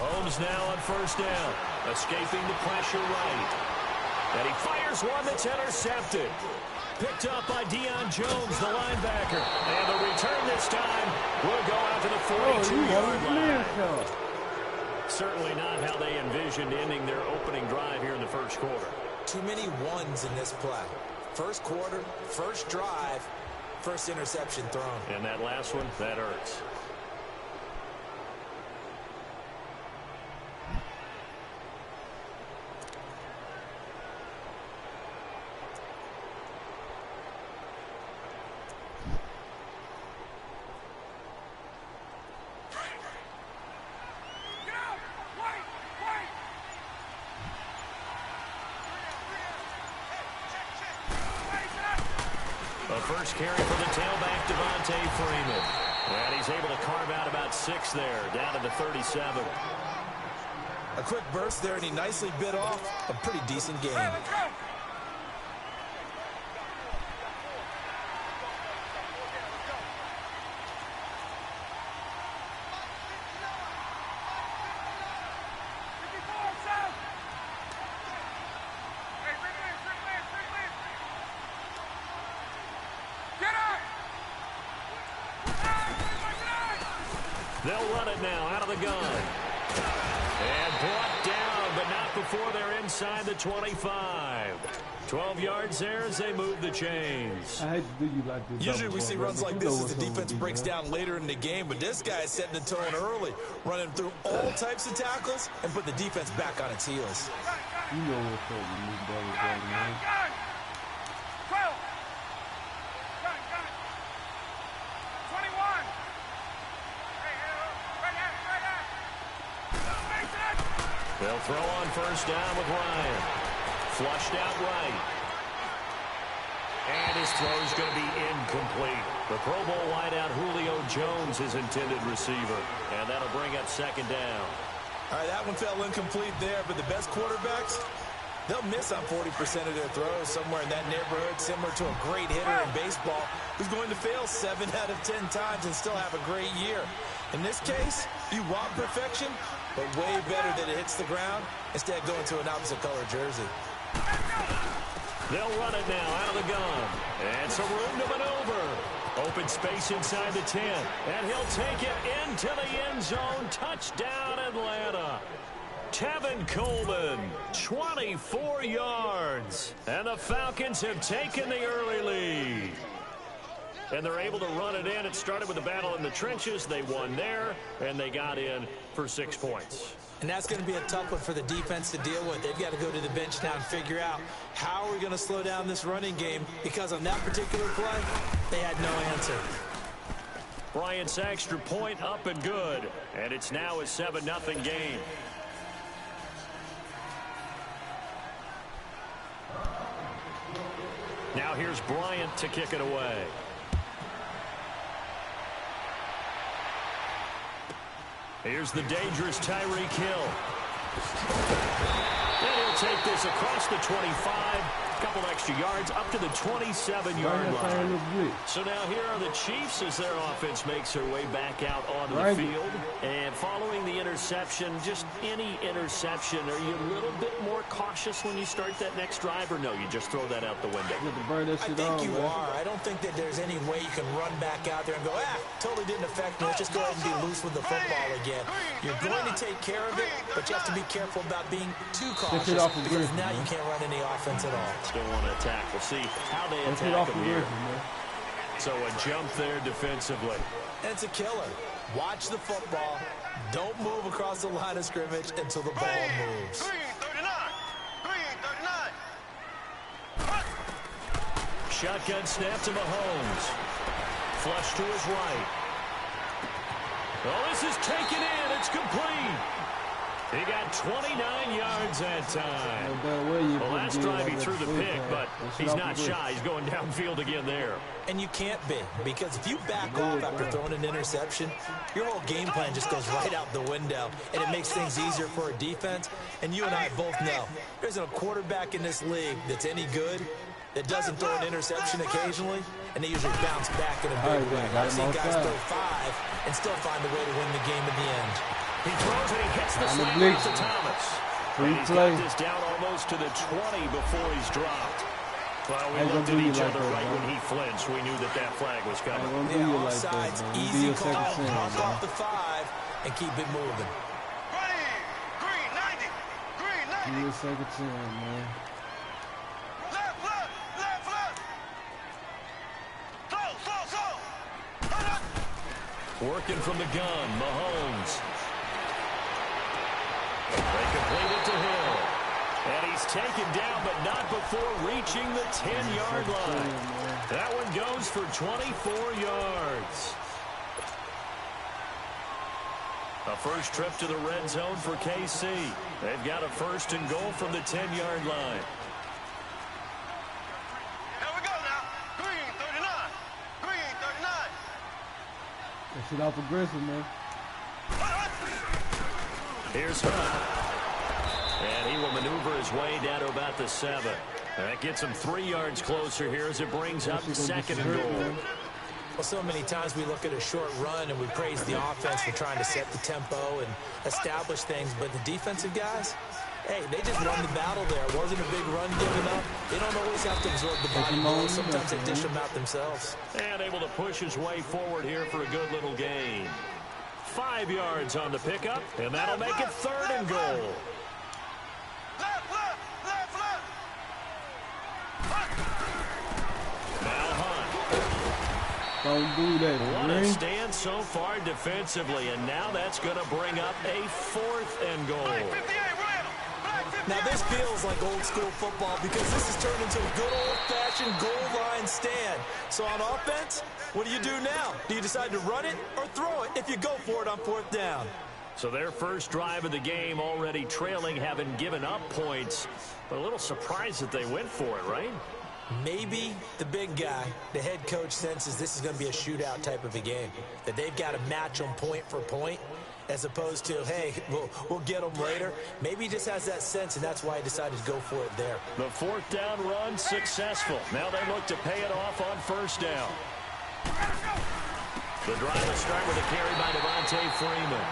Mahomes now on first down. Escaping the pressure right. And he fires one that's intercepted. Picked up by Deion Jones, the linebacker. And the return this time will go out to the 42-yard line. Certainly not how they envisioned ending their opening drive here in the first quarter. Too many ones in this play. First quarter, first drive, first interception thrown. And that last one, that hurts. First carry for the tailback, Devontae Freeman. And he's able to carve out about 6 there, down to the 37. A quick burst there, and he nicely bit off a pretty decent game. They'll run it now out of the gun. And brought down, but not before they're inside the 25. 12 yards there as they move the chains. I hate to do you like this. Usually we see runs like this as the defense breaks down later in the game, but this guy is setting the tone early, running through all types of tackles and put the defense back on its heels. You know what's up with these brothers right now. They'll throw on first down with Ryan. Flushed out right. And his throw is going to be incomplete. The Pro Bowl wideout Julio Jones, his intended receiver. And that'll bring up second down. All right, that one fell incomplete there, but the best quarterbacks, they'll miss on 40% of their throws, somewhere in that neighborhood, similar to a great hitter in baseball who's going to fail 7 out of 10 times and still have a great year. In this case, you want perfection, but way better that it hits the ground instead of going to an opposite color jersey. They'll run it now out of the gun. And some room to maneuver. Open space inside the 10. And he'll take it into the end zone. Touchdown, Atlanta. Tevin Coleman, 24 yards. And the Falcons have taken the early lead. And they're able to run it in. It started with a battle in the trenches. They won there, and they got in for 6 points. And that's going to be a tough one for the defense to deal with. They've got to go to the bench now and figure out how are we going to slow down this running game, because on that particular play, they had no answer. Bryant's extra point up and good. And it's now a 7-0 game. Now here's Bryant to kick it away. Here's the dangerous Tyreek Hill. And he'll take this across the 25. Couple extra yards up to the 27-yard line. So now here are the Chiefs as their offense makes their way back out onto the field. And following the interception, just any interception, are you a little bit more cautious when you start that next drive, or no, you just throw that out the window? I think you are. I don't think that there's any way you can run back out there and go, totally didn't affect me. Let's just go ahead and be loose with the football again. You're going to take care of it, but you have to be careful about being too cautious, because now you can't run any offense at all. Still want to attack. We'll see how they attack them here. So a jump there defensively. And it's a killer. Watch the football. Don't move across the line of scrimmage until the ball moves. 339. Shotgun snap to Mahomes. Flush to his right. Oh, this is taken in. It's complete. He got 29 yards that time. Well, last drive he threw the pick, but he's not shy. He's going downfield again there. And you can't be, because if you back off after throwing an interception, your whole game plan just goes right out the window, and it makes things easier for a defense. And you and I both know there's a quarterback in this league that's any good that doesn't throw an interception occasionally, and they usually bounce back in a big way. I've seen guys throw 5 and still find a way to win the game in the end. He throws and he hits the slam to Thomas. And he's got this down almost to the 20 before he's dropped. Well, we looked at each other right when he flinched. We knew that flag was coming. Yeah, offsides, easy call. Knock off the 5 and keep it moving. Green 90. Green 90. Give me a second chance, man. Left. Slow. Working from the gun, Mahomes. They complete it to Hill. And he's taken down, but not before reaching the 10-yard line. That one goes for 24 yards. A first trip to the red zone for KC. They've got a first and goal from the 10-yard line. Here we go now. Green 39. Green 39. That shit off aggressive, man. Here's Hunt. And he will maneuver his way down to about the 7. That gets him 3 yards closer here as it brings up second and goal. Well, so many times we look at a short run and we praise the offense for trying to set the tempo and establish things, but the defensive guys, hey, they just won the battle there. It wasn't a big run given up. They don't always have to absorb the body blows. Sometimes they dish them out themselves. And able to push his way forward here for a good little gain. 5 yards on the pickup, and that'll make it third and goal. Left. Now Hunt. Don't do that. What a stand so far defensively, and now that's going to bring up a 4th and goal. Now this feels like old school football because this has turned into a good old-fashioned goal line stand. So on offense, what do you do now? Do you decide to run it or throw it if you go for it on 4th down? So their first drive of the game already trailing, having given up points. But a little surprised that they went for it, right? Maybe the big guy, the head coach, senses this is going to be a shootout type of a game. That they've got to match them point for point as opposed to, hey, we'll get them later. Maybe he just has that sense, and that's why he decided to go for it there. The 4th down run successful. Now they look to pay it off on 1st down. The drive will start with a carry by Devontae Freeman.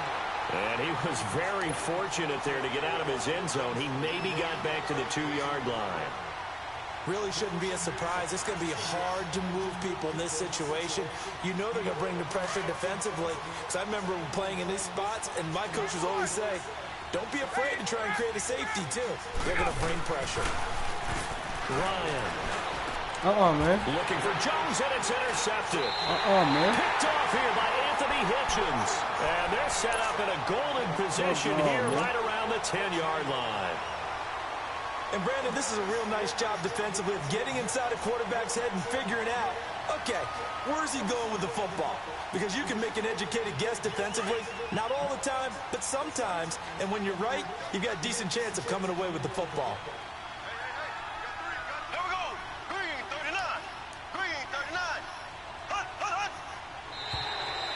And he was very fortunate there to get out of his end zone. He maybe got back to the 2-yard line. Really shouldn't be a surprise. It's going to be hard to move people in this situation. You know they're going to bring the pressure defensively. Because I remember playing in these spots, and my coaches always say, don't be afraid to try and create a safety, too. They're going to bring pressure. Ryan. Man. Looking for Jones, and it's intercepted. Man. Picked off here by Anthony Hitchens. And they're set up in a golden position here right around the 10-yard line. And, Brandon, this is a real nice job defensively of getting inside a quarterback's head and figuring out, okay, where's he going with the football? Because you can make an educated guess defensively, not all the time, but sometimes. And when you're right, you've got a decent chance of coming away with the football. Here we go. Green 39. Green 39. Hut.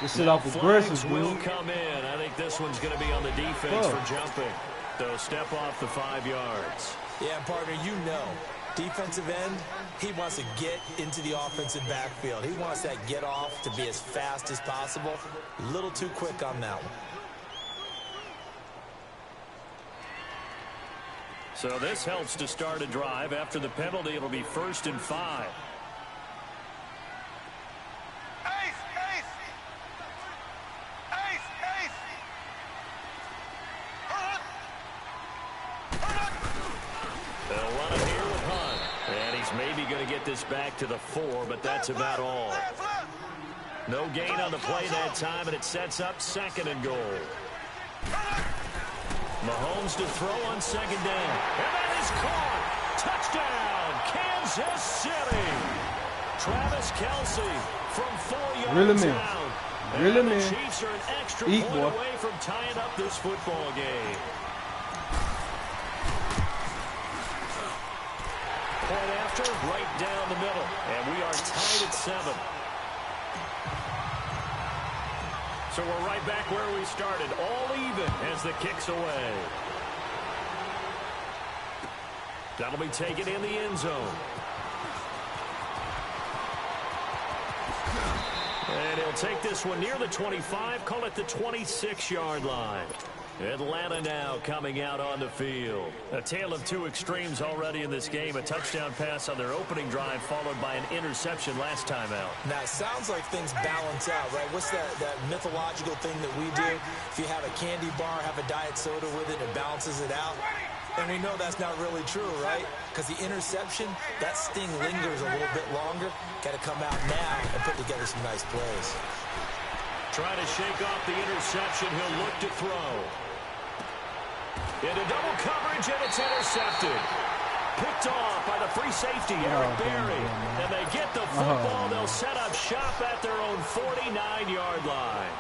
This shit off aggressive, Flags will come in. I think this one's going to be on the defense for jumping. So step off the 5 yards. Yeah, partner, you know, defensive end, he wants to get into the offensive backfield. He wants that get off to be as fast as possible. A little too quick on that one. So this helps to start a drive. After the penalty, it'll be 1st and 5. This back to the 4, but that's about all. No gain on the play that time, and it sets up 2nd and goal. Mahomes to throw on 2nd down. And that is caught. Touchdown, Kansas City. Travis Kelce from 4 yards out. Really, the man. Chiefs are an extra point away from tying up this football game. Point after, right down the middle. And we are tied at 7. So we're right back where we started. All even as the kick's away. That'll be taken in the end zone. And he'll take this one near the 25, call it the 26-yard line. Atlanta now coming out on the field. A tale of two extremes already in this game. A touchdown pass on their opening drive followed by an interception last time out. Now, it sounds like things balance out, right? What's that mythological thing that we do? If you have a candy bar, have a diet soda with it, it balances it out. And we know that's not really true, right? Because the interception, that sting lingers a little bit longer. Got to come out now and put together some nice plays. Trying to shake off the interception. He'll look to throw. Into double coverage, and it's intercepted. Picked off by the free safety, Eric Berry. And they get the football. They'll set up shop at their own 49-yard line.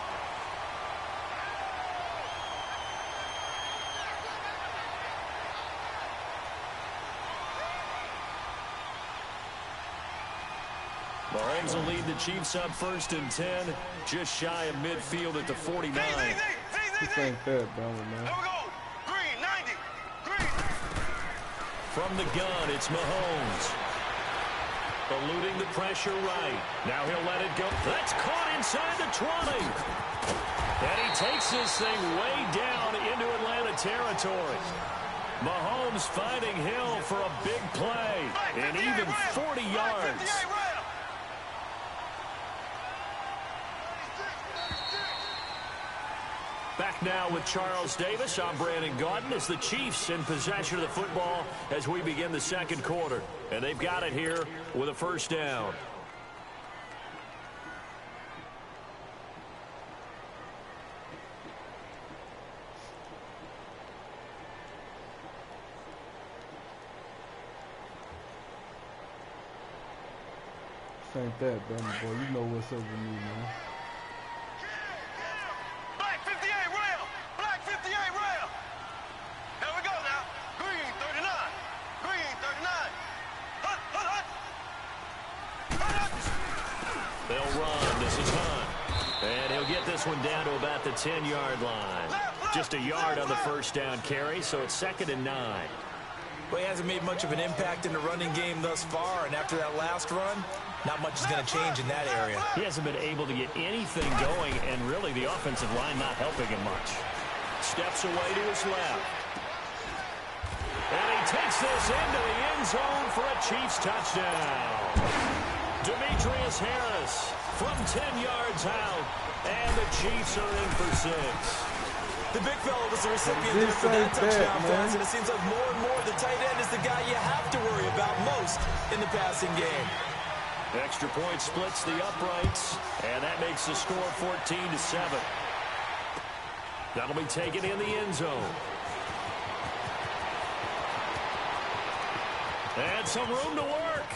Mahomes will lead the Chiefs up 1st and 10, just shy of midfield at the 49. This ain't fair, bro, man. There we go. Green, 90. Green. From the gun, it's Mahomes. Eluding the pressure right. Now he'll let it go. That's caught inside the 20. And he takes this thing way down into Atlanta territory. Mahomes finding Hill for a big play. And even 40 yards. Back now with Charles Davis. I'm Brandon Gaudin as the Chiefs in possession of the football as we begin the second quarter. And they've got it here with a first down. This ain't that, Brandon, boy. You know what's up with me, man. Black 58 rail. Black 58 rail. Here we go now. Green 39. Green 39. Hut, hut, hut. Hut, hut. They'll run. This is Hunt. And he'll get this one down to about the 10-yard line. Just a yard on the first down carry, so it's 2nd and 9. Well, he hasn't made much of an impact in the running game thus far, and after that last run, not much is going to change in that area. He hasn't been able to get anything going, and really the offensive line not helping him much. Steps away to his left. And he takes this into the end zone for a Chiefs touchdown. Demetrius Harris from 10 yards out, and the Chiefs are in for 6. The big fella was the recipient there for that touchdown pass, and it seems like more and more the tight end is the guy you have to worry about most in the passing game. Extra point splits the uprights, and that makes the score 14-7. That'll be taken in the end zone. And some room to work.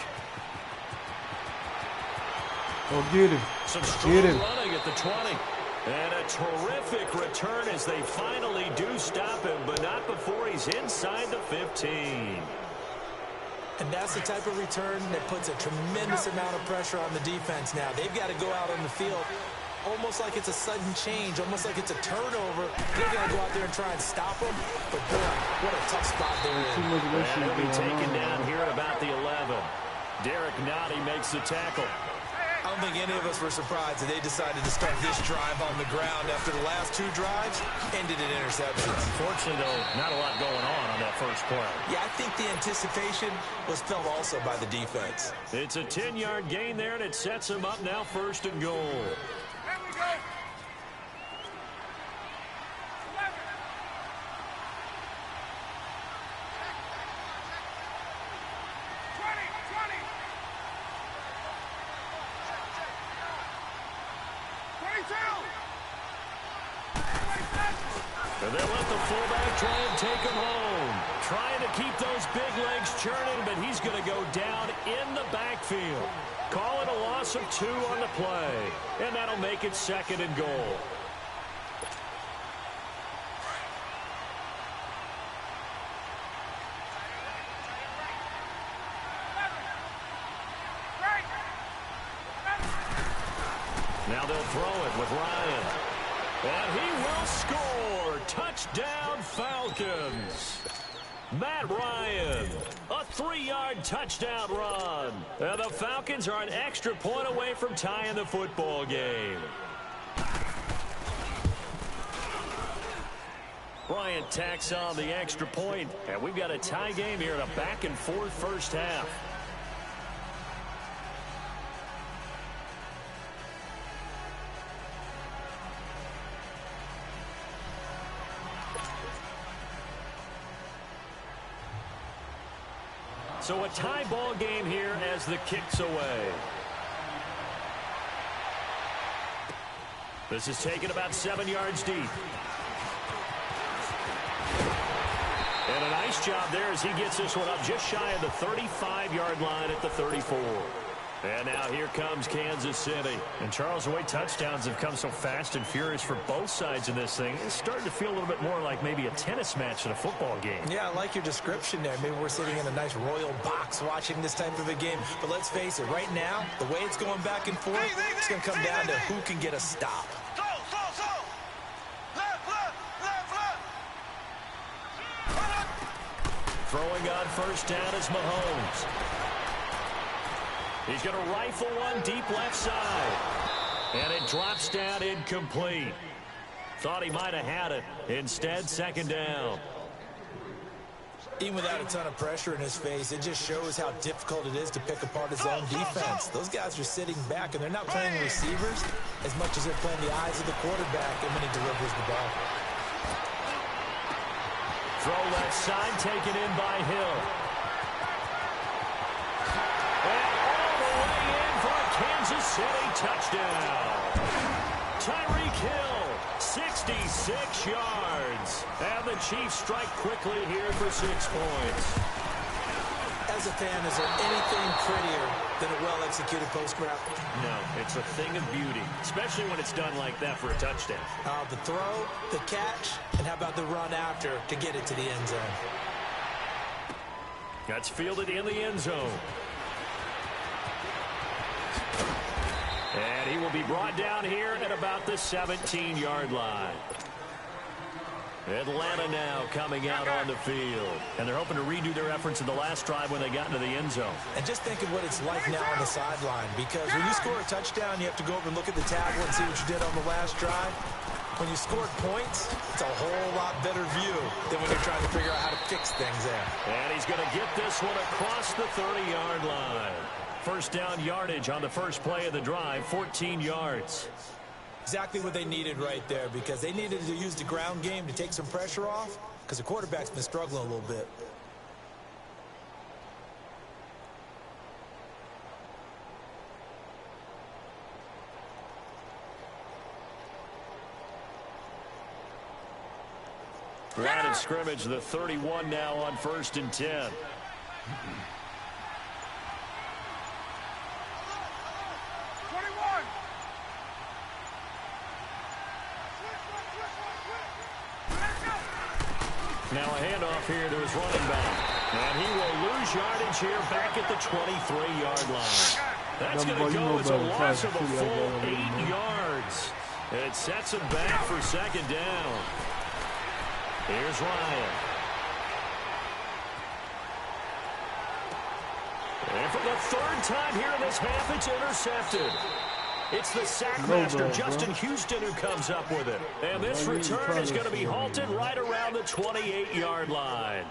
Oh, get him. Some strong running at the 20. And a terrific return as they finally do stop him, but not before he's inside the 15. And that's the type of return that puts a tremendous amount of pressure on the defense now. They've got to go out on the field almost like it's a sudden change, almost like it's a turnover. They're going to go out there and try and stop them. But, boy, what a tough spot they're in. And he'll be taken down here at about the 11. Derek Nottie makes the tackle. I don't think any of us were surprised that they decided to start this drive on the ground after the last 2 drives ended in interceptions. Unfortunately, though, not a lot going on that first play. Yeah, I think the anticipation was felt also by the defense. It's a 10-yard gain there, and it sets them up now 1st and goal. Here we go. And they'll let the fullback try and take him home. Trying to keep those big legs churning, but he's going to go down in the backfield. Call it a loss of 2 on the play. And that'll make it 2nd and goal. Now they'll throw it with Ryan. And he will score. Touchdown, Falcons. Matt Ryan, a 3-yard touchdown run. And the Falcons are an extra point away from tying the football game. Bryant tacks on the extra point, and we've got a tie game here in a back-and-forth first half. So a tie ball game here as the kick's away. This is taken about 7 yards deep. And a nice job there as he gets this one up just shy of the 35-yard line at the 34. And now here comes Kansas City. And Charles, the way touchdowns have come so fast and furious for both sides in this thing, it's starting to feel a little bit more like maybe a tennis match than a football game. Yeah, I like your description there. Maybe we're sitting in a nice royal box watching this type of a game. But let's face it, right now, the way it's going back and forth, it's going to come down to who can get a stop. Throwing on first down is Mahomes. He's going to rifle one deep left side. And it drops down incomplete. Thought he might have had it. Instead, second down. Even without a ton of pressure in his face, it just shows how difficult it is to pick apart his own defense. Those guys are sitting back, and they're not playing receivers as much as they're playing the eyes of the quarterback and when he delivers the ball. Throw left side, taken in by Hill. And all the way in for a Kansas City touchdown. Tyreek Hill, 66 yards. And the Chiefs strike quickly here for 6 points. As a fan, is there anything prettier than a well-executed post route? No, it's a thing of beauty, especially when it's done like that for a touchdown. The throw, the catch, and how about the run after to get it to the end zone? That's fielded in the end zone. And he will be brought down here at about the 17-yard line. Atlanta now coming out on the field. And they're hoping to redo their efforts in the last drive when they got into the end zone. And just think of what it's like now on the sideline. Because when you score a touchdown, you have to go over and look at the tablet and see what you did on the last drive. When you scored points, it's a whole lot better view than when you're trying to figure out how to fix things there. And he's going to get this one across the 30-yard line. First down yardage on the first play of the drive, 14 yards. Exactly what they needed right there, because they needed to use the ground game to take some pressure off, because the quarterback's been struggling a little bit. Line of scrimmage, the 31 now on 1st and 10. Now a handoff here to his running back. And he will lose yardage here back at the 23-yard line. That's going to go as a loss of a full 8 yards. It sets him back for second down. Here's Ryan. And for the 3rd time here in this half, it's intercepted. It's the sackmaster, Justin Houston, who comes up with it. And this return is going to be halted right around the 28-yard line.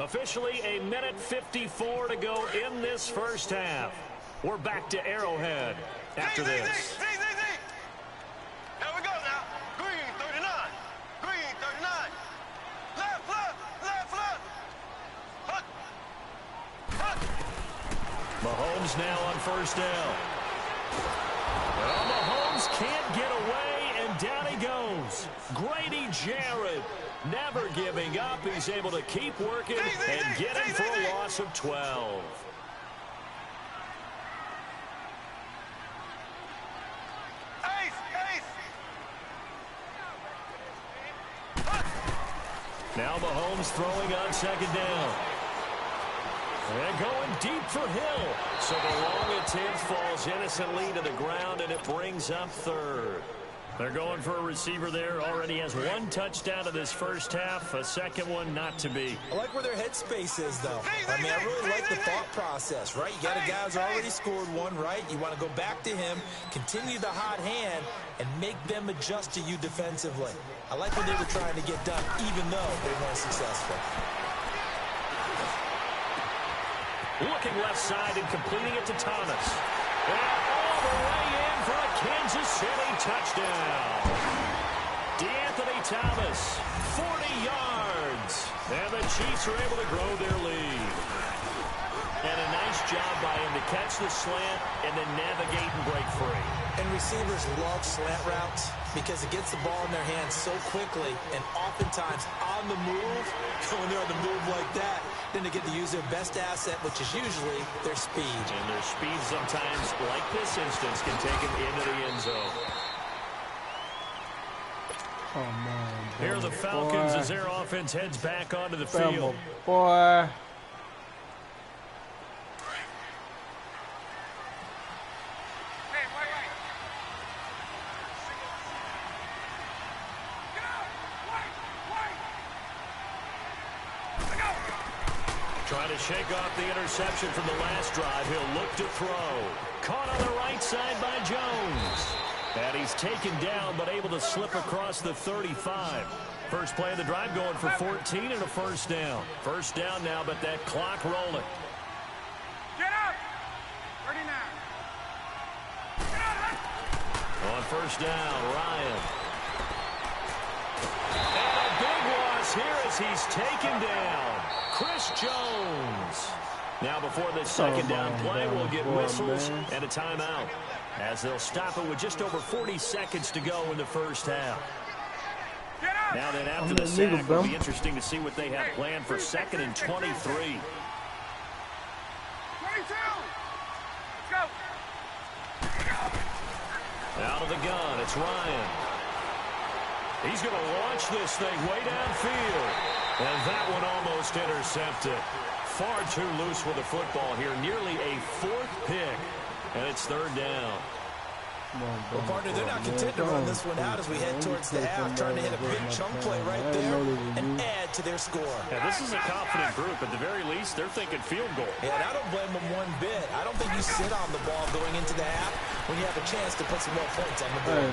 Officially a minute 54 to go in this first half. We're back to Arrowhead after this. Here we go now. Green 39. Green 39. Left, left, left, left. Hut. Hut. Mahomes now on first down. Well, Mahomes can't get away, and down he goes. Grady Jarrett never giving up. He's able to keep working and get him for a loss of 12. Ace, ace. Now Mahomes throwing on second down. And going deep for Hill. So the long attempt falls innocently to the ground, and it brings up 3rd. They're going for a receiver there. Already has one touchdown in this first half. A second one not to be. I like where their headspace is, though. I mean, I really like the thought process, right? You got a guy who's already scored one, right? You want to go back to him, continue the hot hand, and make them adjust to you defensively. I like what they were trying to get done, even though they weren't successful. Looking left side and completing it to Thomas. And all the way in for a Kansas City touchdown. DeAnthony Thomas, 40 yards. And the Chiefs are able to grow their lead. And a nice job by him to catch the slant and then navigate and break free. And receivers love slant routes because it gets the ball in their hands so quickly and oftentimes on the move. When they're on the move like that, then they get to use their best asset, which is usually their speed. And their speed sometimes, like this instance, can take them into the end zone. Oh, man. Here are the Falcons as their offense heads back onto the field. Boy. Trying to shake off the interception from the last drive. He'll look to throw. Caught on the right side by Jones. And he's taken down, but able to slip across the 35. First play of the drive going for 14 and a first down. First down now, but that clock rolling. Get up! 39. Get up! On first down, Ryan. And a big loss here as he's taken down. Chris Jones. Now before this second down play, we'll get whistles and a timeout as they'll stop it with just over 40 seconds to go in the first half. Now then after the sack, it'll be interesting to see what they have planned for second and 23. 22. Let's go. Out of the gun, it's Ryan. He's going to launch this thing way downfield. And that one almost intercepted. Far too loose with the football here. Nearly a fourth pick. And it's third down. Well, partner, they're not content to run this one out as we head towards the half, trying to hit a big chunk play right there and add to their score. Yeah, this is a confident group. At the very least, they're thinking field goal. Yeah, and I don't blame them one bit. I don't think you sit on the ball going into the half when you have a chance to put some more points on the board.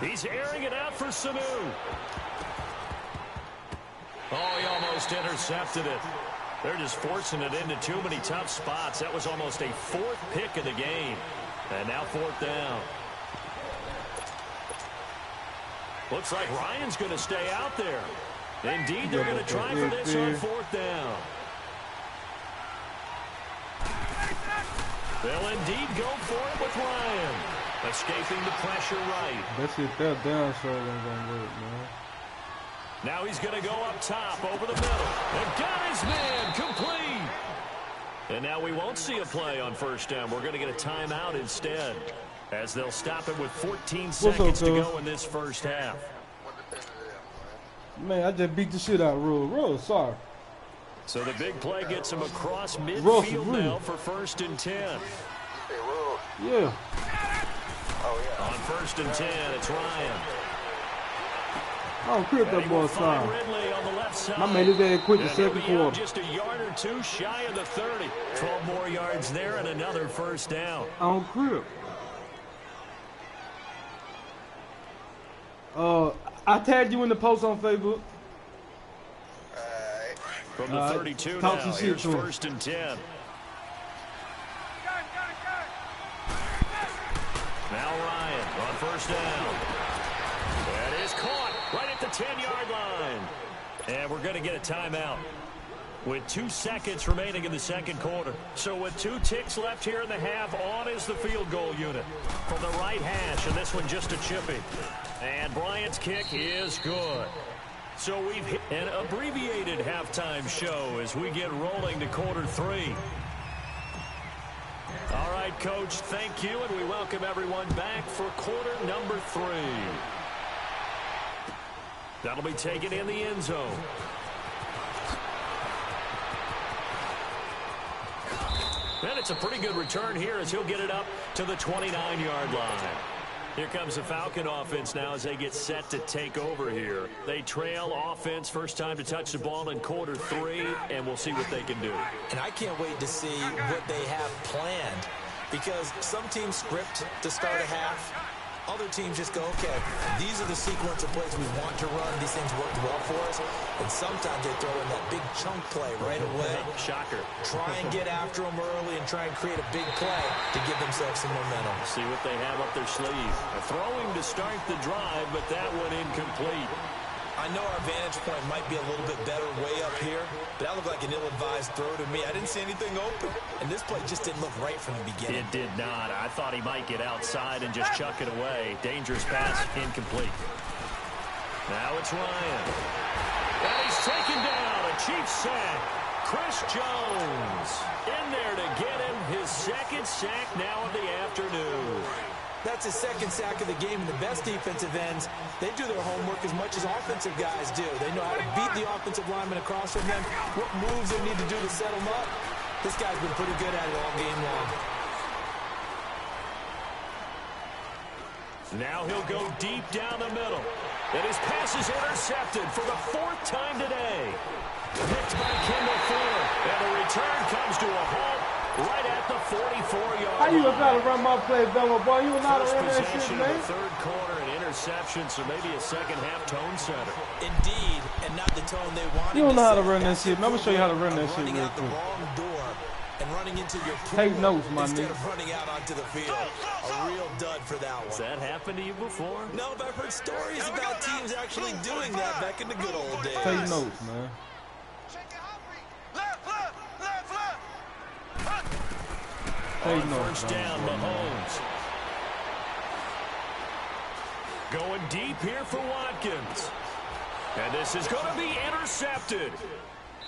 He's airing it out for Sanu. Oh, he almost intercepted it. They're just forcing it into too many tough spots. That was almost a fourth pick of the game. And now fourth down. Looks like Ryan's going to stay out there. Indeed, they're going to try for this on fourth down. They'll indeed go for it with Ryan. Escaping the pressure right. That's it. That down so ain't going to work, man. Now he's going to go up top over the middle. And got his man complete. And now we won't see a play on first down. We're going to get a timeout instead as they'll stop it with 14 seconds to go in this first half. Man, I just beat the shit out of Rule. Sorry. So the big play gets him across midfield now for first and 10. Yeah. On first and 10, it's Ryan. I don't quit that boy side. I made his ass quit the second quarter. Just a yard or two shy of the 30. 12 more yards there and another first down. I don't quit. I tagged you in the post on Facebook. From the 32 now, here's first and 10. Now Ryan on first down. That is caught right at the 10-yard line. And we're going to get a timeout with 2 seconds remaining in the second quarter. So with 2 ticks left here in the half, on is the field goal unit from the right hash, and this one just a chippy. And Bryant's kick is good. So we've hit an abbreviated halftime show as we get rolling to quarter 3. All right, Coach, thank you, and we welcome everyone back for quarter number 3. That'll be taken in the end zone. And it's a pretty good return here as he'll get it up to the 29-yard line. Here comes the Falcon offense now as they get set to take over here. They trail offense, first time to touch the ball in quarter 3, and we'll see what they can do. And I can't wait to see what they have planned, because some teams script to start a half. Other teams just go, okay, these are the sequence of plays we want to run. These things worked well for us. And sometimes they throw in that big chunk play right away. Shocker. Try and get after them early and try and create a big play to give themselves some momentum. See what they have up their sleeve. Throwing to start the drive, but that one incomplete. I know our vantage point might be a little bit better way up here, but that looked like an ill-advised throw to me. I didn't see anything open, and this play just didn't look right from the beginning. It did not. I thought he might get outside and just chuck it away. Dangerous pass, incomplete. Now it's Ryan. And he's taken down. A Chiefs sack. Chris Jones in there to get him his second sack now of the afternoon. That's his second sack of the game, and the best defensive ends, they do their homework as much as offensive guys do. They know how to beat the offensive lineman across from them, what moves they need to do to set them up. This guy's been pretty good at it all game long. Now he'll go deep down the middle. And his pass is intercepted for the 4th time today. Picked by Kendall Fuller. And the return comes to a halt right at the 44-yard line. How you got to run my play, Belmo, boy? You not to run that shit, man. First possession of the 3rd quarter and interception, so maybe a second-half tone setter. Indeed, and not the tone they wanted. You don't know how to run that shit. I'm going to show you how to run that shit running real out the quick. wrong door and running into your Take notes, my instead nigga. of running out onto the field. A real dud for that one. Has that happened to you before? No, but I've heard stories about teams actually doing that back in the good old days. Take notes, man. Take notes. First down, Mahomes. Going deep here for Watkins. And this is going to be intercepted.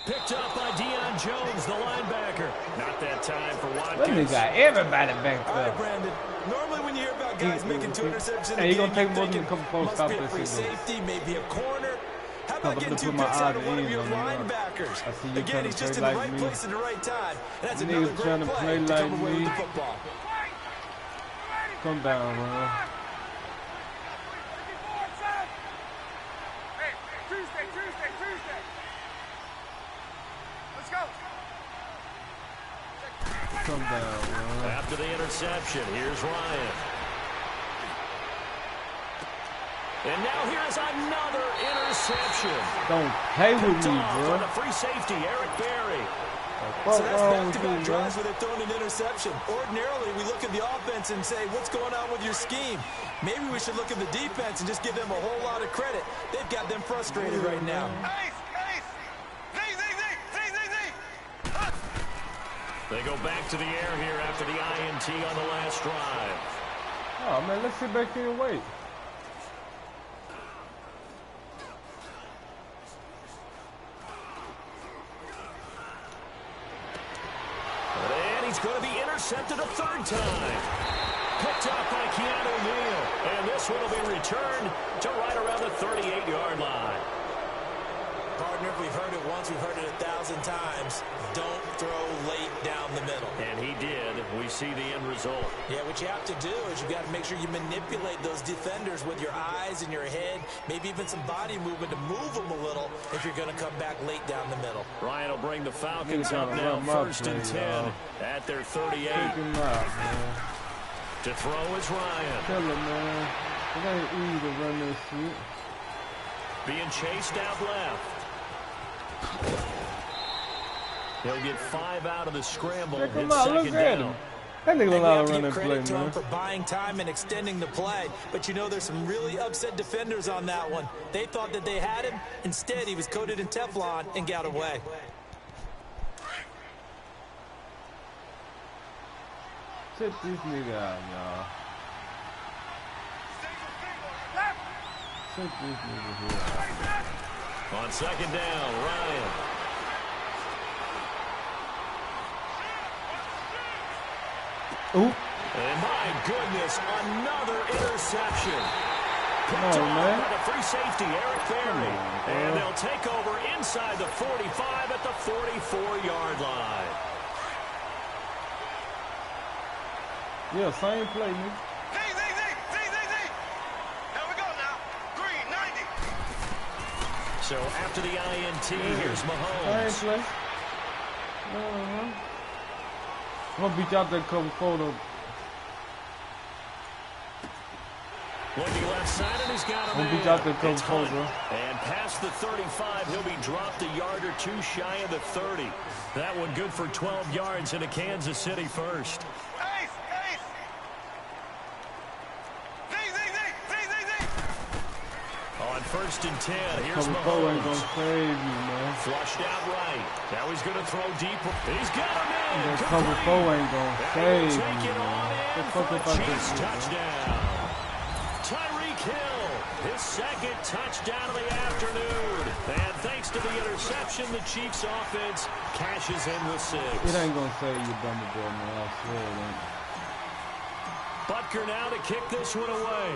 Picked up by Deion Jones, the linebacker. Not that time for Watkins. That nigga got everybody back All there. right, Brandon. Normally when you hear about guys making 2 interceptions in Hey, a you game, gonna take you're more than thinking, a couple points, must stop be a that free shit, though. safety, maybe a corner. How about getting I'm 2 gonna put picks my out of eye one of in your on you. linebackers? I see you Again, trying he's to just play in the like right me. place at the right time. And that's You another niggas trying great to play play to like come away with me. the football. Come down, man. Tuesday. Let's go. Come down, man. After the interception, here's Ryan. And now here's another interception. Don't play with me, On bro. a free safety, Eric Berry. What's So that's wrong with back-to-back you, bro? drives where they're throwing an interception. Ordinarily, we look at the offense and say, what's going on with your scheme? Maybe we should look at the defense and just give them a whole lot of credit. They've got them frustrated right now. Ace. They go back to the air here after the INT on the last drive. Oh, man, let's sit back here and wait. And he's going to be intercepted a 3rd time. Picked up by Keanu Neal. And this one will be returned to right around the 38-yard line. Partner, if we've heard it once, we've heard it 1,000 times. Don't throw late down the middle. And he did. We see the end result. Yeah, what you have to do is you got to make sure you manipulate those defenders with your eyes and your head, maybe even some body movement to move them a little if you're going to come back late down the middle. Ryan will bring the Falcons Nigga up trying to now, run my 1st and play, 10 y'all. at their 38. Take him out, man. To throw is Ryan. Tell him, man. It ain't easy to run this shit. Being chased out left. He'll get 5 out of the scramble. Check him It's out. Look second at down. him. That nigga And know we how have to to run give that play, credit to him man. for buying time and extending the play. But you know there's some really upset defenders on that one. They thought that they had him. Instead, he was coated in Teflon and got away. Check this nigga out, y'all. Check this nigga here out. On second down, Ryan. Ooh. And my goodness, another interception. Come on, man. By the free safety, Eric Berry. on, And bro. they'll take over inside the 45 at the 44-yard line. Yeah, same play, nigga. So after the INT, here's Mahomes. I ain't play. I'm gonna beat you out that cover photo. Looking left side, and he's got him. I'm gonna beat you out that cover photo. And past the 35, he'll be dropped a yard or two shy of the 30. That one good for 12 yards into Kansas City first. Ace, ace. On 1st and 10, here's Cover photo ain't Mahomes. gonna save you, man. Flushed out right. Now he's going to throw deep. He's got him in. That cover photo ain't gonna And save he'll you, take it on man. in What the for fuck a about Chiefs this? touchdown. Tyreek Hill, his second touchdown of the afternoon. And thanks to the interception, the Chiefs offense cashes in with 6. It ain't gonna save you, Dumbledore, man. I swear it ain't. Butker now to kick this one away.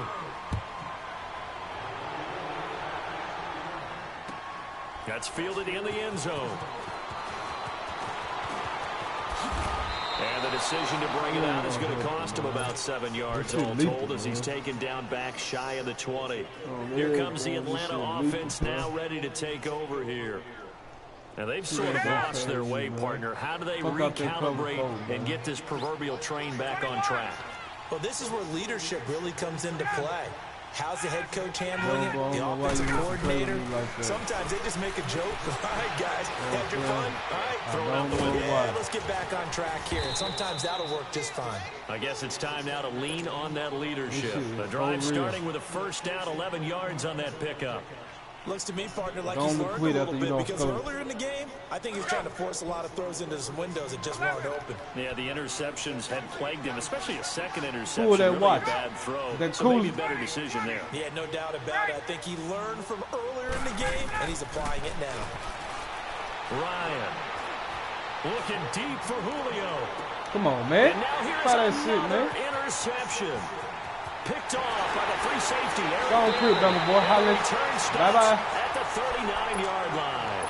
That's fielded in the end zone. And the decision to bring it out is going to cost him about 7 yards all told as he's taken down back shy of the 20. Here comes the Atlanta offense now ready to take over here. Now they've sort of lost their way, partner. How do they recalibrate and get this proverbial train back on track? Well, this is where leadership really comes into play. How's the head coach handling it? The offensive coordinator? Sometimes they just make a joke. All right, guys, had your fun? All right, throw it out the window. Yeah, let's get back on track here. And sometimes that'll work just fine. I guess it's time now to lean on that leadership. The drive starting with a first down, 11 yards on that pickup. Looks to me, partner, like he's learned a little bit because earlier in the game, I think he was trying to force a lot of throws into some windows that just weren't open. Yeah, the interceptions had plagued him, especially a second interception. Cool, that really watch. bad throw. That so cool. maybe a better decision there. Yeah, no doubt about it. I think he learned from earlier in the game, and he's applying it now. Ryan looking deep for Julio. Come on, man. And now here's Try that shit, another man. interception. Picked off by the free safety. Go on, quick, Dumbledore. Holla. Bye-bye. At the 39-yard line.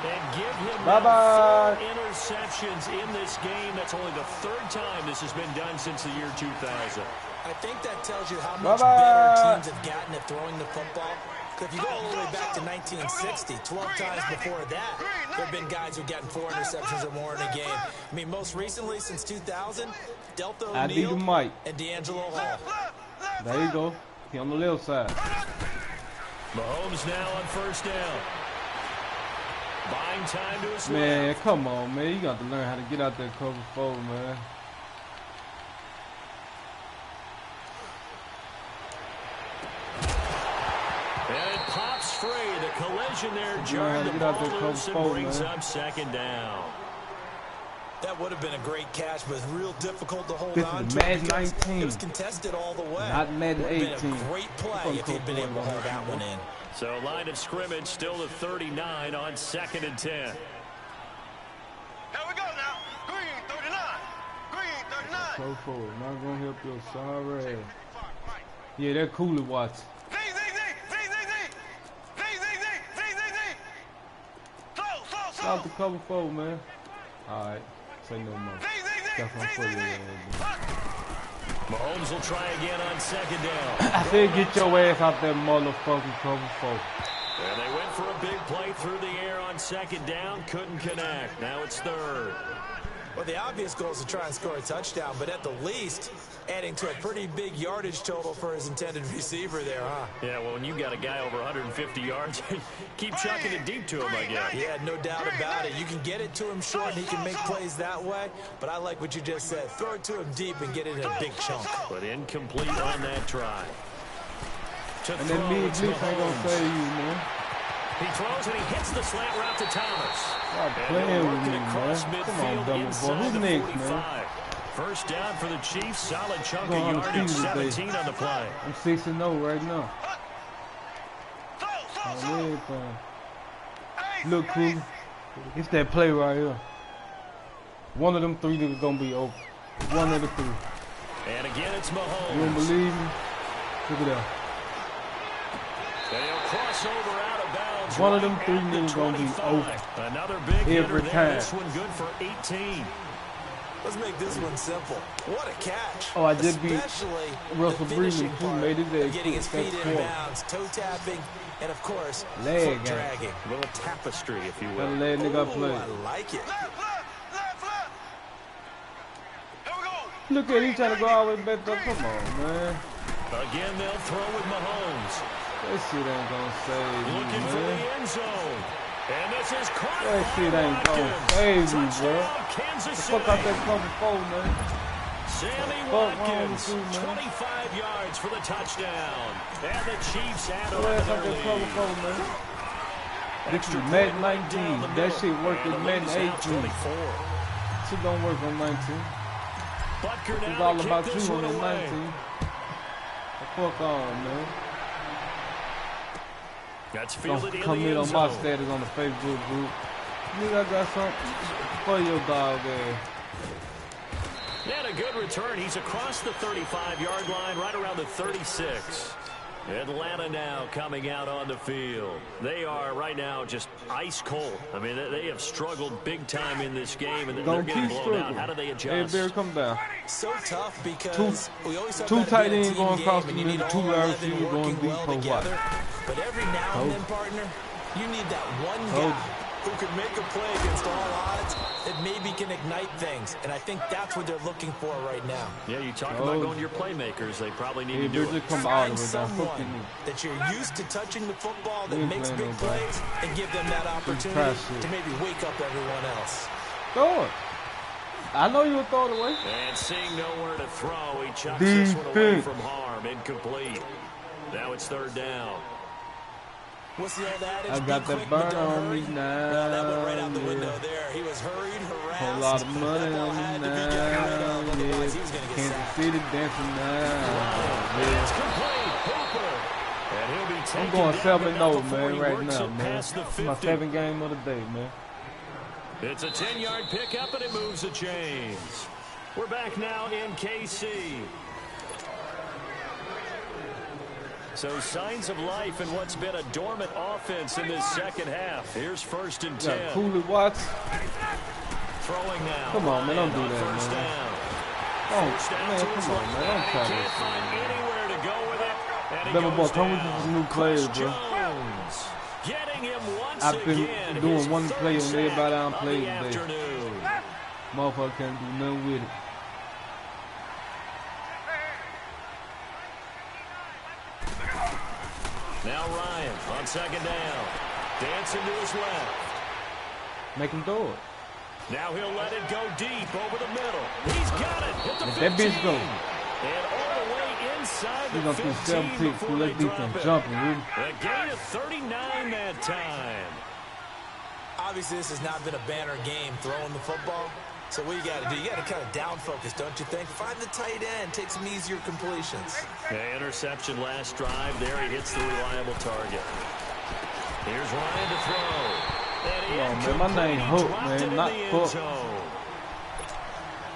And give him Bye-bye. 4 interceptions in this game. That's only the 3rd time this has been done since the year 2000. I think that tells you how much Bye-bye. better teams have gotten at throwing the football. If you go all the way back to 1960, 12 times before that, there have been guys who've gotten 4 interceptions or more in a game. I mean, most recently, since 2000, Delta O'Neal and D'Angelo Hall. There you go. He on the little side. Mahomes now on first down. Buying time to his Man, left. come on, man. You got to learn how to get out there cover 4, man. And it pops free. The collision there jarred the ball loose and brings up 2nd down. That would have been a great catch, but it's real difficult to hold This on is to Madden because 19. it was contested all the way. Not Madden It would have 18. been a great play if he'd been able to hold that one in. So line of scrimmage still to 39 on 2nd and 10. Here we go now. Green 39. Green 39. Go forward. Not going to help your sorry. Yeah, that cooler watch. Stop the cover 4, man. Alright. Say no more. Mahomes will try again on 2nd down. I said get your ass out that motherfucking cover 4. And they went for a big play through the air on 2nd down. Couldn't connect. Now it's 3rd. Well, the obvious goal is to try and score a touchdown, but at the least, adding to a pretty big yardage total for his intended receiver there, huh? Yeah, well, when you got a guy over 150 yards, keep chucking it deep to him, I guess. Yeah, no doubt about it. You can get it to him short, and he can make plays that way, but I like what you just said. Throw it to him deep and get it in a big chunk. But incomplete on that try. And then me and Bleach ain't gonna save you, man. He throws and he hits the slant route to Thomas. Stop playing with me, man. Come on, Dumbledore. Who's next, man? First down for the Chiefs. Solid chunk of yardage. 17 on the play. I'm 6-0 right now. Look, cool. It's that play right here. One of them 3 niggas gonna be open. One of the 3. And again, it's Mahomes. You don't believe me? Look at that. They'll cross over out of bounds. One of them 3 niggas gonna be open. Another big every hitter time. This one good for 18. Let's make this one simple. What a catch. Oh, I did beat Especially Russell the Breeden, finishing who part made his of getting his feet in four. bounds, toe tapping, and of course, Leg foot game. dragging. A little tapestry, if you Gotta will. let nigga Ooh, play. I like it. Left, left, left, left. Here we go. Look at him trying to go all the way back there. Come on, man. Again, they'll throw with Mahomes. That shit ain't gonna save me, Looking for the man. end zone. And this is caught That by shit ain't gonna Watkins. save me, bro. Touchdown, Kansas City. Fuck out that cover 4, man. Sammy Fuck wrong Watkins, with you, man. 25 yards for the touchdown. And the Chiefs add Go on ahead, to fuck their that cover lead. 4, man. This is Extra Madden point right down 19. the That middle. shit worked And with the lead Madden is now 18. 24. Shit don't work on 19. Butker It's now all to about kick this you on one that away. 19. Fuck on, man. That's Don't fielded in come the in end on my zone. status on the Facebook group. Nigga, I got something for your dog ass. And a good return. He's across the 35-yard line, right around the 36. Atlanta now coming out on the field. They are right now just ice cold. I mean, they have struggled big time in this game, and they're Don't getting keep blown struggling. out. How do they Hey, adjust? Bear, come down. So tough because we always talk two about it tight being a ends team going across game the and you middle, need two all wide 11 receivers going working deep well for together. what? But every now and then, partner, you need that one guy who can make a play against all odds that maybe can ignite things. And I think that's what they're looking for right now. Yeah, you talk about going to your playmakers. They probably need Hey, to do Bear, it. just come all the Find way down. Fuck someone you. that you're used to touching the football that We ain't makes playing big no ball. plays and give them that opportunity trash shit. to maybe wake up everyone else. Throw it. I know you would throw it away. And seeing nowhere to throw, he chucks this one away Defense. from harm. Incomplete. Now it's third down. What's the old adage? I got Be that quick, but burn don't on hurry. me now. Well, that went right out the Yeah. window there. He was hurried, harassed. Whole lot of money That ball on me had to now. be gotten rid of, Yeah. otherwise he was going to get Kansas sacked. City dancing now. It's complete. Hooper. And he'll be I'm taken going down 7-0, about before man, he right works now, it man. past the It's my 50. 7th game of the day, man. It's a 10-yard pickup, and it moves the chains. We're back now in KC. So signs of life in what's been a dormant offense in this second half. Here's first and 10. Got Cooley Watts. Throwing now. Come on, man, don't do Ryan that, on first man. down. Oh, First down man, to come his on, right. man. Don't try Can't that find shit. anywhere to go with it. And he Better goes ball. Come with down. some new players, Chris bro. Jones getting him once I've been again. doing His one third play on sack everybody I done of played the today. afternoon. Motherfucker can't do nothing with it. Now Ryan on second down. Dancing to his left. Make him throw it. Now he'll let it go deep over the middle. He's got it at the Let 15. that bitch go. And all the way inside He's the gonna do 15 7 picks. before Let they drop defense it. jumping, really. A gain of 39 that time. Obviously, this has not been a banner game throwing the football. So what you got to do? You got to kind of down focus, don't you think? Find the tight end. Take some easier completions. The interception last drive. There he hits the reliable target. Here's Ryan to throw. Come on, man. My name Hook, man, not Hook.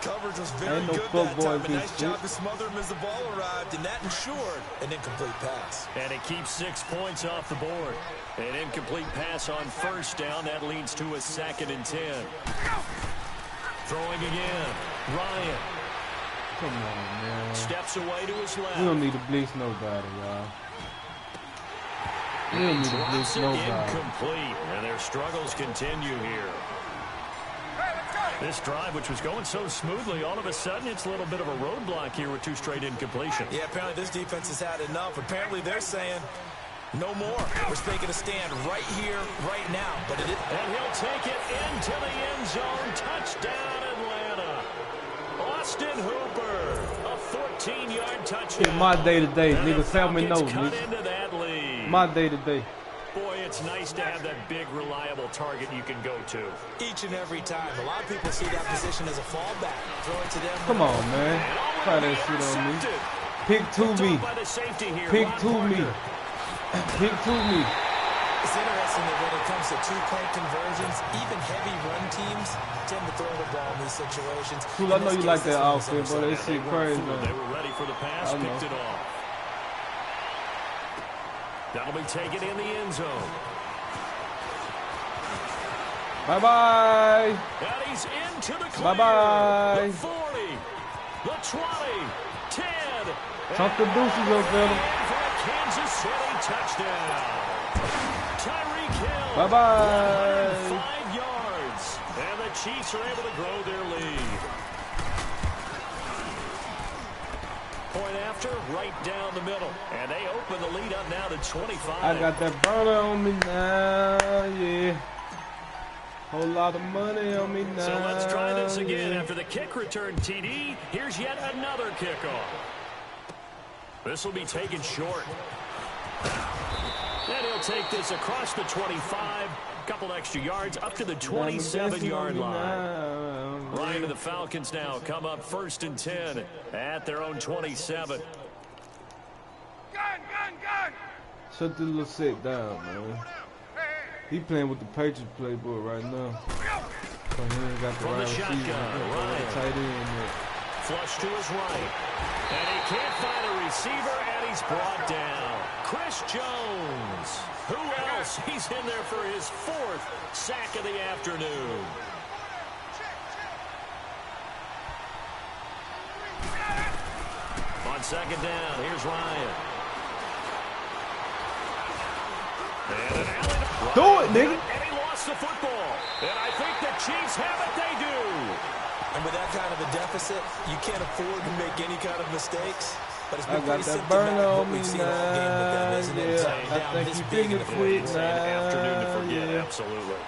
Coverage was Ain't very no good fuck that boy time. A against nice job shit. to smother him as the ball arrived, and that ensured an incomplete pass. And it keeps 6 points off the board. An incomplete pass on first down. That leads to a 2nd and 10. Throwing again. Ryan Come on, man. steps away to his left. We don't need to blitz nobody, y'all. We don't need to blitz Drops it nobody. incomplete. And their struggles continue here. This drive, which was going so smoothly, all of a sudden it's a little bit of a roadblock here with 2 straight incompletions. Yeah, apparently this defense has had enough. Apparently they're saying, no more. We're taking a stand right here, right now. But it is. And he'll take it into the end zone. Touchdown, Atlanta. Austin Hooper, a 14-yard touchdown. It's my day today, And the nigga. Tell me no, Falcons cut nigga. into that lead. My day today. Boy, it's nice to have that big, reliable target you can go to. Each and every time. A lot of people see that position as a fallback. Throw it to them. Come on, man. And Try already that shit on me. intercepted. Pick to Picked me. off by the safety here, Pick Ron to me. Parker. Pick to me. It's interesting that when it comes to 2-point conversions, even heavy run teams tend to throw the ball in these situations. Cool, I In know this you case, like this that one was outfit, but that intercepted. shit crazy, They man. were ready for the pass, I know. picked it off. That'll be taken in the end zone. Bye-bye. And he's into the clear. Bye-bye. The 40, the 20, 10. Chunk the deuces up, fella. For a Kansas City touchdown. Tyreek Hill. Bye-bye. 5 yards. And the Chiefs are able to grow their lead. Point after, right down the middle. And they open the lead up now to 25. I got that burner on me now, yeah. Whole lot of money on me now. So let's try this again. After the kick return TD, here's yet another kickoff. This will be taken short. And he'll take this across the 25. A couple extra yards up to the 27-yard line. Ryan and the Falcons now come up 1st and 10 at their own 27. Gun! Shut the little set down, man. He playing with the Patriots playbook right now. So he ain't got the From the right shotgun, receiver. Ryan. Tight end yet. Flush to his right. And he can't find a receiver, and he's brought down. Chris Jones. Who else? He's in there for his 4th sack of the afternoon. On 2nd down, here's Ryan. And an alley. Do it, nigga. And he lost the football. And I think the Chiefs have it. They do. And with that kind of a deficit, you can't afford to make any kind of mistakes. But it's I been got pretty that burner symptomatic on what me we've seen all game with them, now, isn't it? yeah. Tying I down think this you big in finna the quit field. now. An afternoon to forget, Yeah. absolutely.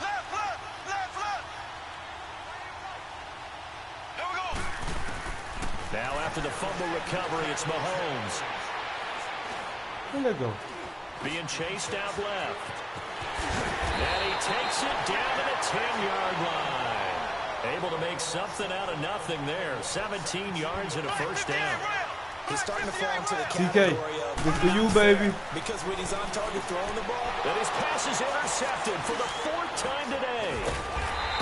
Left. Here we go. Now after the fumble recovery, it's Mahomes. Where'd that go? Being chased out left. And he takes it down to the 10-yard line. Able to make something out of nothing there. 17 yards and a first down. He's starting to fall into the TK, category of this for you, baby. because when he's on target throwing the ball, And his pass is intercepted for the 4th time today.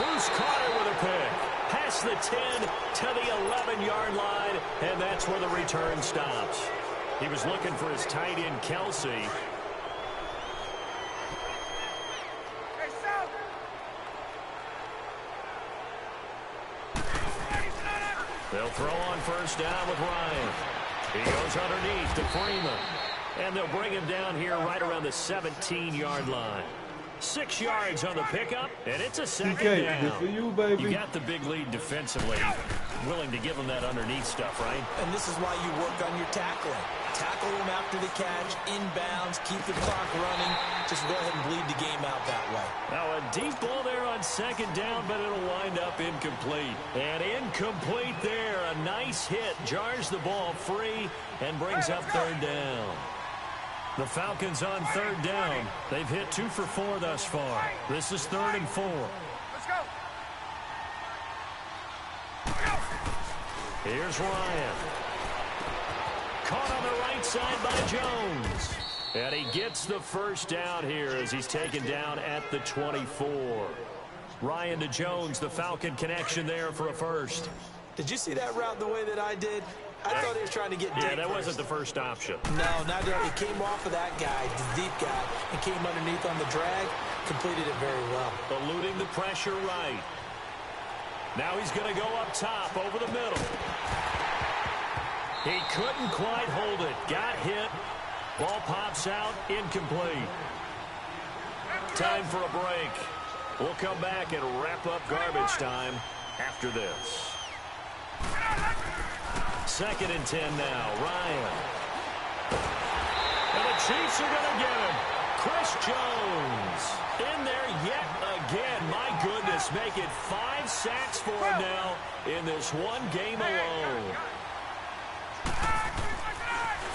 Bruce Carter with a pick. Past the 10 to the 11-yard line, and that's where the return stops. He was looking for his tight end, Kelsey. They'll throw on 1st down with Ryan. He goes underneath to Freeman. And they'll bring him down here right around the 17-yard line. 6 yards on the pickup, and it's a 2nd TK, down. this for you, baby. You got the big lead defensively. Willing to give him that underneath stuff, right? and this is why you work on your tackling. Tackle him after the catch, inbounds, keep the clock running. Just go ahead and bleed the game out that way. Now a deep ball there on 2nd down, but it'll wind up incomplete. And incomplete there. A nice hit. Jars the ball free and brings up 3rd down. The Falcons on 3rd down. They've hit 2 for 4 thus far. This is 3rd and 4. Let's go. Here's Ryan. Caught on the right side by Jones. And he gets the first down here as he's taken down at the 24. Ryan to Jones, the Falcon connection there for a first. Did you see that route the way that I did? I thought he was trying to get deep. Yeah, that wasn't the first option. No, not that. It came off of that guy, the deep guy, and came underneath on the drag. Completed it very well. Eluding the pressure right. Now he's going to go up top over the middle. He couldn't quite hold it. Got hit. Ball pops out. Incomplete. Time for a break. We'll come back and wrap up garbage time after this. 2nd and 10 now. Ryan. And the Chiefs are going to get him. Chris Jones in there yet again. My goodness, make it 5 sacks for him now in this one game alone.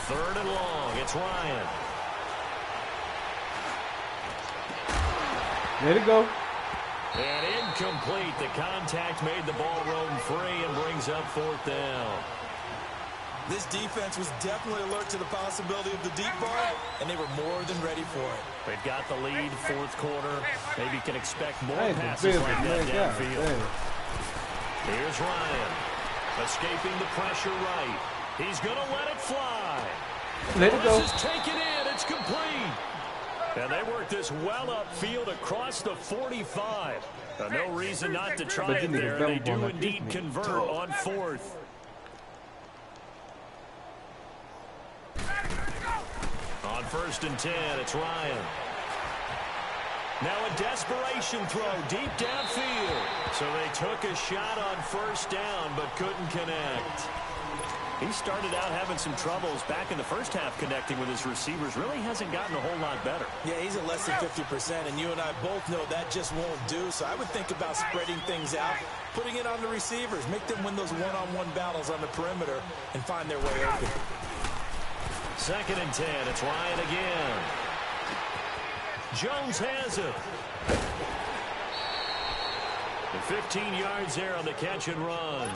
3rd and long. It's Ryan. Let it go. And incomplete. The contact made the ball roam free and brings up 4th down. This defense was definitely alert to the possibility of the deep ball, and they were more than ready for it. They've got the lead, 4th quarter. Maybe can expect more Hey, the passes Bills, like that man, downfield. God, Here's Ryan. Escaping the pressure right. He's going to let it fly. Let it go. This is taken in. It's complete. And they work this well upfield across the 45. No reason not to try it there. They do indeed convert on 4th. On 1st and 10, it's Ryan. Now a desperation throw deep downfield. So they took a shot on 1st down but couldn't connect. He started out having some troubles back in the first half connecting with his receivers. Really hasn't gotten a whole lot better. Yeah, he's at less than 50%, and you and I both know that just won't do. So I would think about spreading things out, putting it on the receivers, make them win those one-on-one battles on the perimeter and find their way open. 2nd and 10, it's Ryan again. Jones has it. And 15 yards there on the catch and run.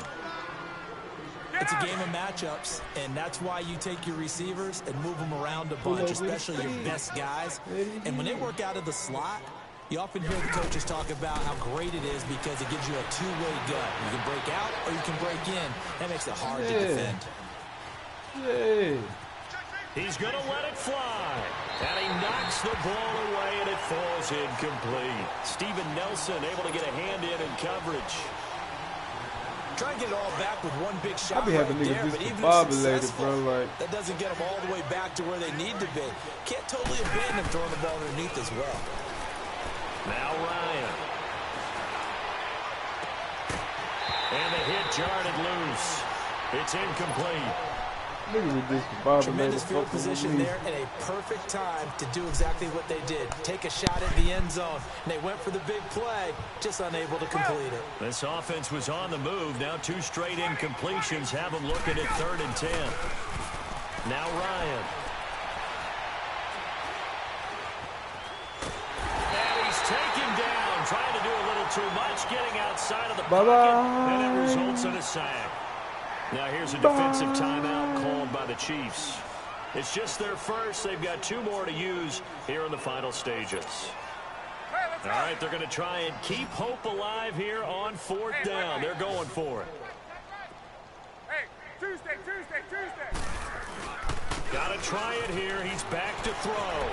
It's a game of matchups, and that's why you take your receivers and move them around a bunch, especially your best guys. And when they work out of the slot, you often hear the coaches talk about how great it is because it gives you a two-way gun. You can break out or you can break in. That makes it hard to defend. Yeah. He's going to let it fly. And he knocks the ball away, and it falls incomplete. Steven Nelson able to get a hand in coverage. Try and get it all back with one big shot. I be having right niggas there, but even if discombobulated, successful, bro. Like, that doesn't get them all the way back to where they need to be. Can't totally abandon throwing the ball underneath as well. Now Ryan. And the hit jarred it loose. It's incomplete. Tremendous field position there and a perfect time to do exactly what they did. Take a shot at the end zone. And they went for the big play, just unable to complete it. This offense was on the move. Now 2 straight incompletions have them looking at 3rd and 10. Now Ryan. And he's taken down, trying to do a little too much, getting outside of the pocket, and it results in a sack. Now here's a defensive timeout called by the Chiefs. It's just their first. They've got 2 more to use here in the final stages. All right, they're going to try and keep hope alive here on 4th down. They're going for it. Hey, Tuesday. Got to try it here. He's back to throw.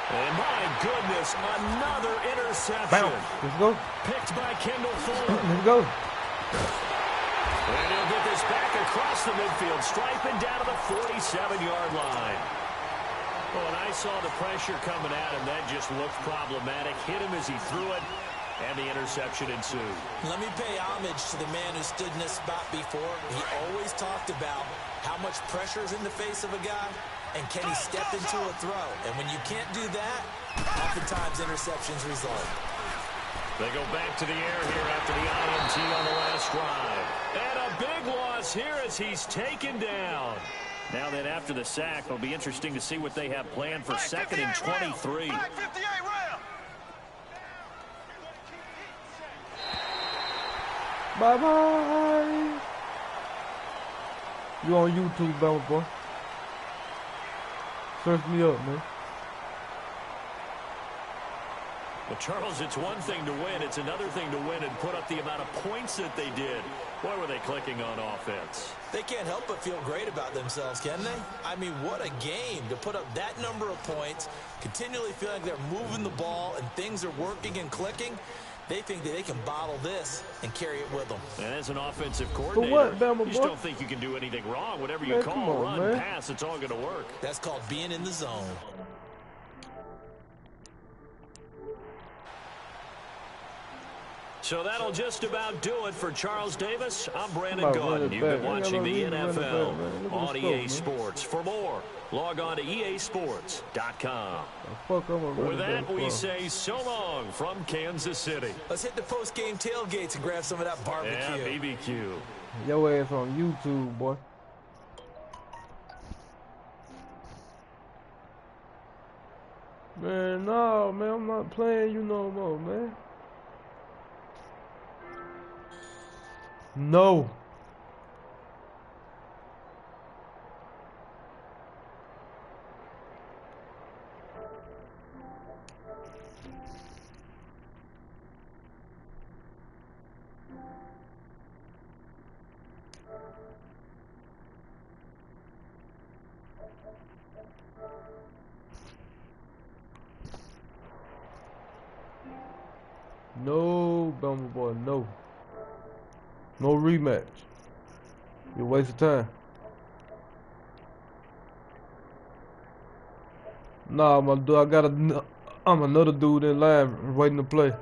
And my goodness, another interception. Bounce. Let's go. Picked by Kendall Fuller. Let's go. And he'll get this back across the midfield, striping down to the 47-yard line. Well, when I saw the pressure coming at him, that just looked problematic. Hit him as he threw it, and the interception ensued. Let me pay homage to the man who stood in this spot before. He always talked about how much pressure is in the face of a guy, and can he step into a throw? And when you can't do that, oftentimes interceptions result. They go back to the air here after the INT on the last drive. And a big loss here as he's taken down. Now then, after the sack, it'll be interesting to see what they have planned for 2nd and 23. Bye-bye. You on YouTube, Bama boy. Search me up, man. Well, Charles, it's one thing to win. It's another thing to win and put up the amount of points that they did. Boy, were they clicking on offense. They can't help but feel great about themselves, can they? I mean, what a game to put up that number of points, continually feeling like they're moving the ball and things are working and clicking. They think that they can bottle this and carry it with them. And as an offensive coordinator, what, Bama, you just don't think you can do anything wrong. Whatever you call, run, pass, it's all going to work. That's called being in the zone. So that'll just about do it for Charles Davis. I'm Brandon Gaudin. You've been watching the NFL on EA Sports. For more, log on to easports.com. With that, we say so long from Kansas City. Let's hit the post-game tailgates and grab some of that barbecue. Yeah, BBQ. Your ass on YouTube, boy. Man, no, man, I'm not playing you no more, man. No. No, Bama boy, no. No rematch. You waste of time. Nah, my dude, I'm another dude in line waiting to play.